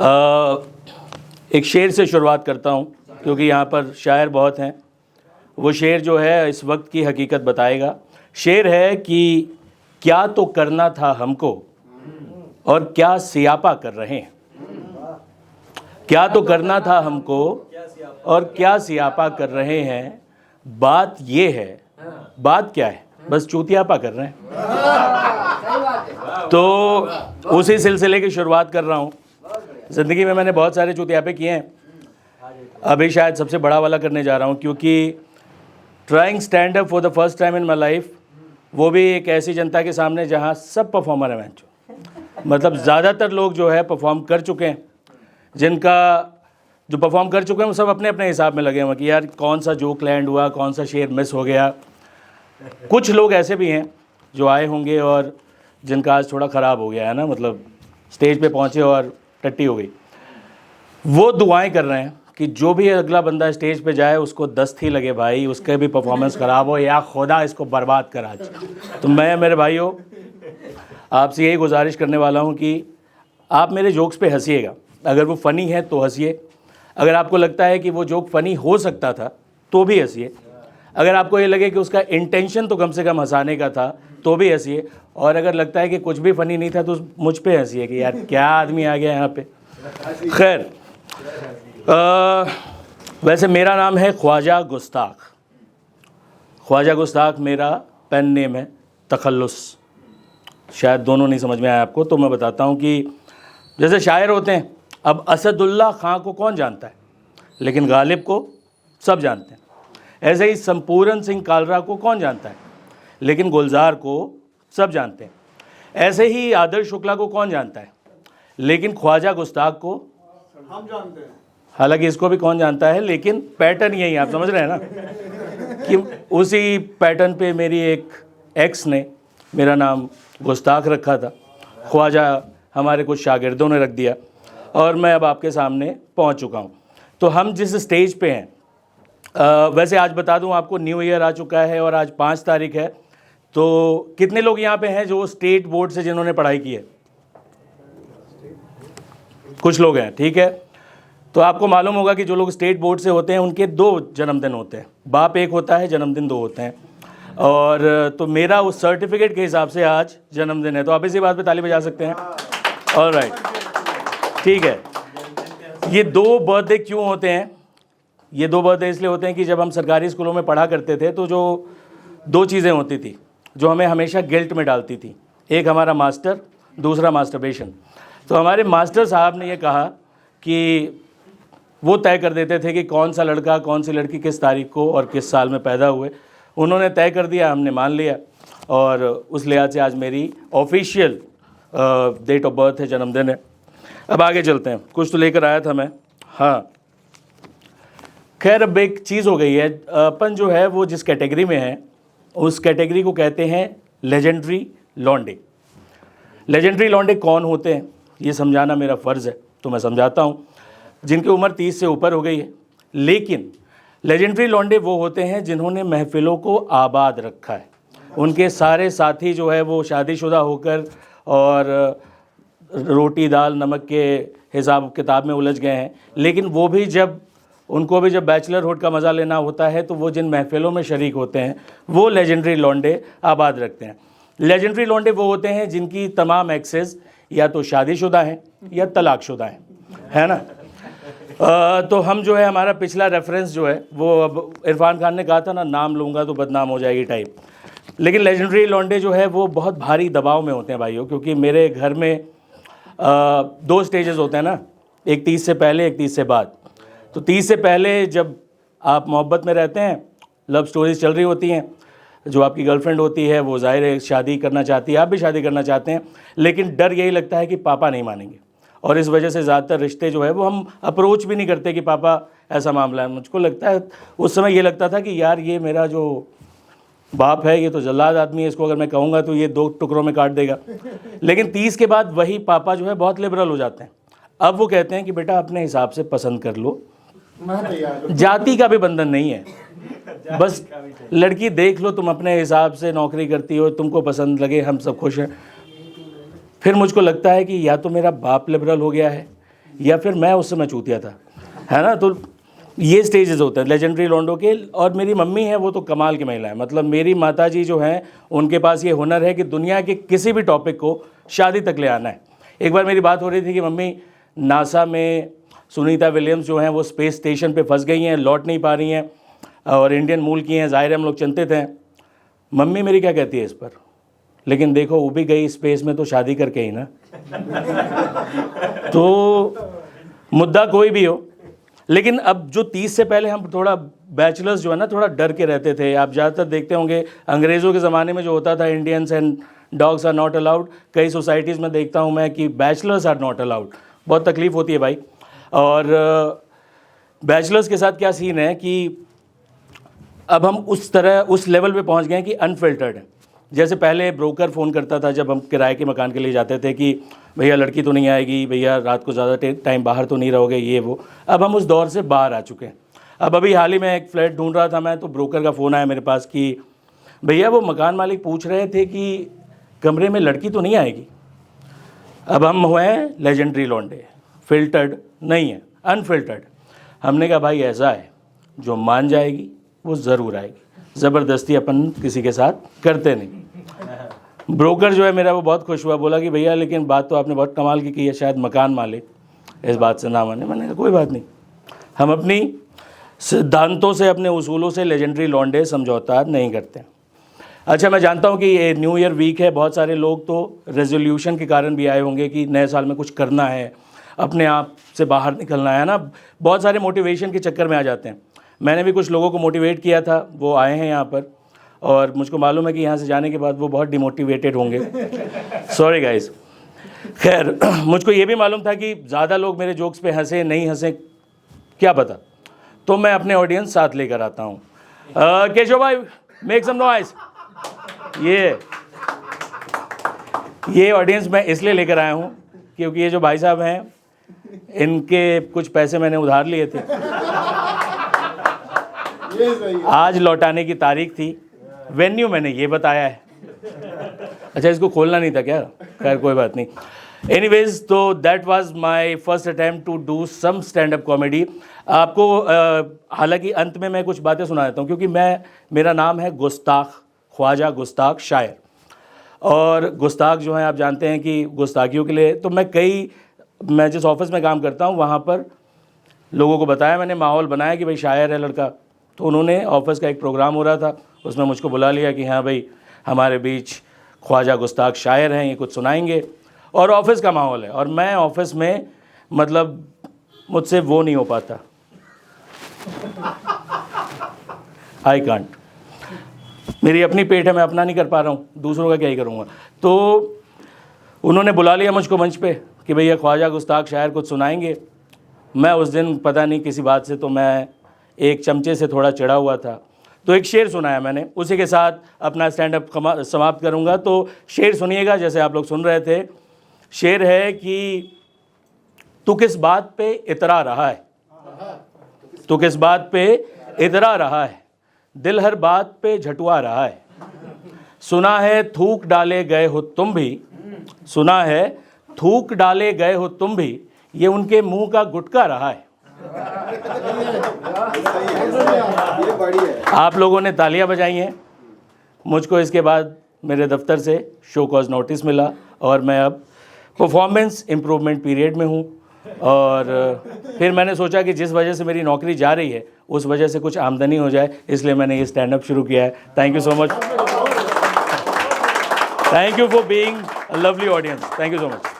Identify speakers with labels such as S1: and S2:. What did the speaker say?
S1: एक शेर से शुरुआत करता हूँ क्योंकि यहाँ पर शायर बहुत हैं। वो शेर जो है इस वक्त की हकीकत बताएगा। शेर है कि क्या तो करना था हमको और क्या सियापा कर रहे हैं। क्या तो करना था हमको और क्या सियापा कर रहे हैं। बात ये है, बात क्या है, बस चूतियापा कर रहे हैं। तो उसी सिलसिले की शुरुआत कर रहा हूँ। ज़िंदगी में मैंने बहुत सारे चूतियापे किए हैं, अभी शायद सबसे बड़ा वाला करने जा रहा हूँ क्योंकि trying stand up for the first time in my life, वो भी एक ऐसी जनता के सामने जहाँ सब परफॉर्मर हैं। मतलब ज़्यादातर लोग जो है परफॉर्म कर चुके हैं, जिनका जो परफॉर्म कर चुके हैं वो सब अपने अपने हिसाब में लगे हुए कि यार कौन सा जोक लैंड हुआ, कौन सा शेर मिस हो गया। कुछ लोग ऐसे भी हैं जो आए होंगे और जिनका आज थोड़ा ख़राब हो गया है ना, मतलब स्टेज पे पहुँचे और टट्टी हो गई। वो दुआएं कर रहे हैं कि जो भी अगला बंदा स्टेज पे जाए उसको दस्त ही लगे भाई, उसके भी परफॉर्मेंस ख़राब हो या खुदा इसको बर्बाद कर आज। तो मैं मेरे भाइयों आपसे यही गुजारिश करने वाला हूँ कि आप मेरे जोक्स पे हंसिएगा। अगर वो फ़नी है तो हंसिए, अगर आपको लगता है कि वो जोक फ़नी हो सकता था तो भी हंसिए, अगर आपको ये लगे कि उसका इंटेंशन तो कम से कम हंसाने का था तो भी हंसिए, और अगर लगता है कि कुछ भी फ़नी नहीं था तो मुझ पे हंसिए कि यार क्या आदमी आ गया यहाँ पे। खैर, वैसे मेरा नाम है ख्वाजा गुस्ताख। ख्वाजा गुस्ताख मेरा पेन नेम है, तखल्लुस। शायद दोनों नहीं समझ में आया आपको, तो मैं बताता हूँ कि जैसे शायर होते हैं, अब असदुल्ला खां को कौन जानता है, लेकिन गालिब को सब जानते हैं। ऐसे ही संपूर्ण सिंह कालरा को कौन जानता है, लेकिन गुलजार को सब जानते हैं। ऐसे ही आदर्श शुक्ला को कौन जानता है, लेकिन ख्वाजा गुस्ताख को हम जानते हैं। हालांकि इसको भी कौन जानता है, लेकिन पैटर्न यही, आप समझ रहे हैं ना, कि उसी पैटर्न पे मेरी एक एक्स ने मेरा नाम गुस्ताख रखा था, ख्वाजा हमारे कुछ शागिर्दों ने रख दिया, और मैं अब आपके सामने पहुंच चुका हूं। तो हम जिस स्टेज पे हैं, वैसे आज बता दूं आपको, न्यू ईयर आ चुका है और आज 5 तारीख है। तो कितने लोग यहाँ पे हैं जो स्टेट बोर्ड से जिन्होंने पढ़ाई की है? कुछ लोग हैं, ठीक है। तो आपको मालूम होगा कि जो लोग स्टेट बोर्ड से होते हैं उनके 2 जन्मदिन होते हैं, बाप एक होता है, जन्मदिन 2 होते हैं। और तो मेरा उस सर्टिफिकेट के हिसाब से आज जन्मदिन है, तो आप इसी बात पे ताली बजा सकते हैं। ऑलराइट, ठीक है। ये 2 बर्थडे क्यों होते हैं? ये 2 बर्थडे इसलिए होते हैं कि जब हम सरकारी स्कूलों में पढ़ा करते थे तो जो 2 चीज़ें होती थी जो हमें हमेशा गिल्ट में डालती थी, एक हमारा मास्टर, दूसरा मास्टरबेशन। तो हमारे मास्टर साहब ने ये कहा कि वो तय कर देते थे कि कौन सा लड़का कौन सी लड़की किस तारीख को और किस साल में पैदा हुए। उन्होंने तय कर दिया, हमने मान लिया, और उस लिहाज से आज मेरी ऑफिशियल डेट ऑफ बर्थ है, जन्मदिन है। अब आगे चलते हैं, कुछ तो लेकर आया था मैं। हाँ, खैर अब एक चीज़ हो गई है, अपन जो है वो जिस कैटेगरी में है उस कैटेगरी को कहते हैं लेजेंडरी लौंडे। लेजेंडरी लौंडे कौन होते हैं ये समझाना मेरा फ़र्ज़ है, तो मैं समझाता हूँ। जिनकी उम्र 30 से ऊपर हो गई है, लेकिन लेजेंडरी लौंडे वो होते हैं जिन्होंने महफ़िलों को आबाद रखा है। उनके सारे साथी जो है वो शादीशुदा होकर और रोटी दाल नमक के हिसाब किताब में उलझ गए हैं, लेकिन वो भी उनको भी जब बैचलरहुड का मज़ा लेना होता है तो वो जिन महफ़िलों में शरीक होते हैं वो लेजेंडरी लौंडे आबाद रखते हैं। लेजेंडरी लौंडे वो होते हैं जिनकी तमाम एक्सेस या तो शादीशुदा हैं या तलाकशुदा हैं, है ना। तो हम जो है, हमारा पिछला रेफरेंस जो है वो, अब इरफान खान ने कहा था ना, नाम लूँगा तो बदनाम हो जाएगी टाइप। लेकिन लेजेंडरी लौंडे जो है वो बहुत भारी दबाव में होते हैं भाइयों, क्योंकि मेरे घर में 2 स्टेजेस होते हैं ना, एक 30 से पहले, एक 30 से बाद। तो 30 से पहले जब आप मोहब्बत में रहते हैं, लव स्टोरीज चल रही होती हैं, जो आपकी गर्लफ्रेंड होती है वो ज़ाहिर है शादी करना चाहती है, आप भी शादी करना चाहते हैं, लेकिन डर यही लगता है कि पापा नहीं मानेंगे, और इस वजह से ज़्यादातर रिश्ते जो है वो हम अप्रोच भी नहीं करते कि पापा ऐसा मामला है। मुझको लगता है, उस समय ये लगता था कि यार ये मेरा जो बाप है ये तो जल्लाद आदमी है, इसको अगर मैं कहूँगा तो ये 2 टुकड़ों में काट देगा। लेकिन 30 के बाद वही पापा जो है बहुत लिबरल हो जाते हैं। अब वो कहते हैं कि बेटा अपने हिसाब से पसंद कर लो, जाति का भी बंधन नहीं है, बस लड़की देख लो, तुम अपने हिसाब से नौकरी करती हो, तुमको पसंद लगे, हम सब खुश हैं। फिर मुझको लगता है कि या तो मेरा बाप लिबरल हो गया है या फिर मैं उस समय चूतिया था, है ना। तो ये स्टेजेस होते हैं लेजेंडरी लॉन्डो के। और मेरी मम्मी है वो तो कमाल की महिला है, मतलब मेरी माताजी जो हैं उनके पास ये हुनर है कि दुनिया के किसी भी टॉपिक को शादी तक ले आना है। एक बार मेरी बात हो रही थी कि मम्मी नासा में सुनीता विलियम्स जो हैं वो स्पेस स्टेशन पे फंस गई हैं, लौट नहीं पा रही हैं और इंडियन मूल की हैं, ज़ाहिर है हम लोग चिंतित हैं। मम्मी मेरी क्या कहती है इस पर, लेकिन देखो वो भी गई स्पेस में तो शादी करके ही ना। तो मुद्दा कोई भी हो, लेकिन अब जो 30 से पहले हम थोड़ा बैचलर्स जो है ना थोड़ा डर के रहते थे। आप ज़्यादातर देखते होंगे अंग्रेज़ों के ज़माने में जो होता था Indians and dogs are not allowed, कई सोसाइटीज़ में देखता हूँ मैं कि बैचलर्स आर नॉट अलाउड। बहुत तकलीफ़ होती है भाई। और बैचलर्स के साथ क्या सीन है कि अब हम उस तरह उस लेवल पे पहुंच गए हैं कि अनफिल्टर्ड है। जैसे पहले ब्रोकर फ़ोन करता था जब हम किराए के मकान के लिए जाते थे कि भैया लड़की तो नहीं आएगी, भैया रात को ज़्यादा टाइम बाहर तो नहीं रहोगे, ये वो। अब हम उस दौर से बाहर आ चुके हैं। अब अभी हाल ही में एक फ्लैट ढूंढ रहा था मैं, तो ब्रोकर का फ़ोन आया मेरे पास कि भैया वो मकान मालिक पूछ रहे थे कि कमरे में लड़की तो नहीं आएगी। अब हम हुए हैं लेजेंडरी लॉन्डे, फिल्टर्ड नहीं है, अनफिल्टर्ड। हमने कहा भाई ऐसा है, जो मान जाएगी वो ज़रूर आएगी, ज़बरदस्ती अपन किसी के साथ करते नहीं। ब्रोकर जो है मेरा वो बहुत खुश हुआ, बोला कि भैया लेकिन बात तो आपने बहुत कमाल की है, शायद मकान मालिक इस बात से ना माने। मैंने कहा कोई बात नहीं, हम अपनी सिद्धांतों से अपने उसूलों से लेजेंडरी लॉन्डे समझौता नहीं करते। अच्छा, मैं जानता हूँ कि ये न्यू ईयर वीक है, बहुत सारे लोग तो रेजोल्यूशन के कारण भी आए होंगे कि नए साल में कुछ करना है, अपने आप से बाहर निकलना है ना। बहुत सारे मोटिवेशन के चक्कर में आ जाते हैं। मैंने भी कुछ लोगों को मोटिवेट किया था, वो आए हैं यहाँ पर, और मुझको मालूम है कि यहाँ से जाने के बाद वो बहुत डिमोटिवेटेड होंगे। Sorry guys. खैर, मुझको ये भी मालूम था कि ज़्यादा लोग मेरे जोक्स पे हंसे नहीं हंसे क्या पता, तो मैं अपने ऑडियंस साथ लेकर आता हूँ। केशव भाई मेक सम नॉइस। ये ऑडियंस मैं इसलिए लेकर आया हूँ क्योंकि ये जो भाई साहब हैं इनके कुछ पैसे मैंने उधार लिए थे, आज लौटाने की तारीख थी। वेन्यू मैंने ये बताया है। अच्छा, इसको खोलना नहीं था क्या? खैर कोई बात नहीं। एनीवेज, तो that was my first attempt to do some stand up comedy. आपको हालांकि अंत में मैं कुछ बातें सुना देता हूँ, क्योंकि मेरा नाम है गुस्ताख, ख्वाजा गुस्ताख शायर। और गुस्ताख जो है आप जानते हैं कि गुस्ताखियों के लिए तो मैं जिस ऑफिस में काम करता हूँ वहाँ पर लोगों को बताया, मैंने माहौल बनाया कि भाई शायर है लड़का। तो उन्होंने ऑफिस का एक प्रोग्राम हो रहा था, उसमें मुझको बुला लिया कि हाँ भाई हमारे बीच ख्वाजा गुस्ताख शायर हैं, ये कुछ सुनाएंगे। और ऑफिस का माहौल है, और मैं ऑफिस में मतलब मुझसे वो नहीं हो पाता, आई कांट। मेरी अपनी पेट है, मैं अपना नहीं कर पा रहा हूँ, दूसरों का क्या ही करूँगा। तो उन्होंने बुला लिया मुझको मंच पे कि भैया ख्वाजा गुस्ताख शायर कुछ सुनाएंगे। मैं उस दिन पता नहीं किसी बात से तो मैं एक चमचे से थोड़ा चिढ़ा हुआ था, तो एक शेर सुनाया मैंने, उसी के साथ अपना स्टैंड अप समाप्त करूँगा। तो शेर सुनिएगा जैसे आप लोग सुन रहे थे। शेर है कि तू किस बात पे इतरा रहा है, तू किस बात पे इतरा रहा है, दिल हर बात पे झटुआ रहा है। सुना है थूक डाले गए हो तुम भी, सुना है थूक डाले गए हो तुम भी, ये उनके मुंह का गुटका रहा है। आप लोगों ने तालियां बजाई हैं। मुझको इसके बाद मेरे दफ्तर से शो कॉज नोटिस मिला और मैं अब परफॉर्मेंस इम्प्रूवमेंट पीरियड में हूँ। और फिर मैंने सोचा कि जिस वजह से मेरी नौकरी जा रही है उस वजह से कुछ आमदनी हो जाए, इसलिए मैंने ये स्टैंड अप शुरू किया है। Thank you so much. Thank you for being a lovely audience. Thank you so much.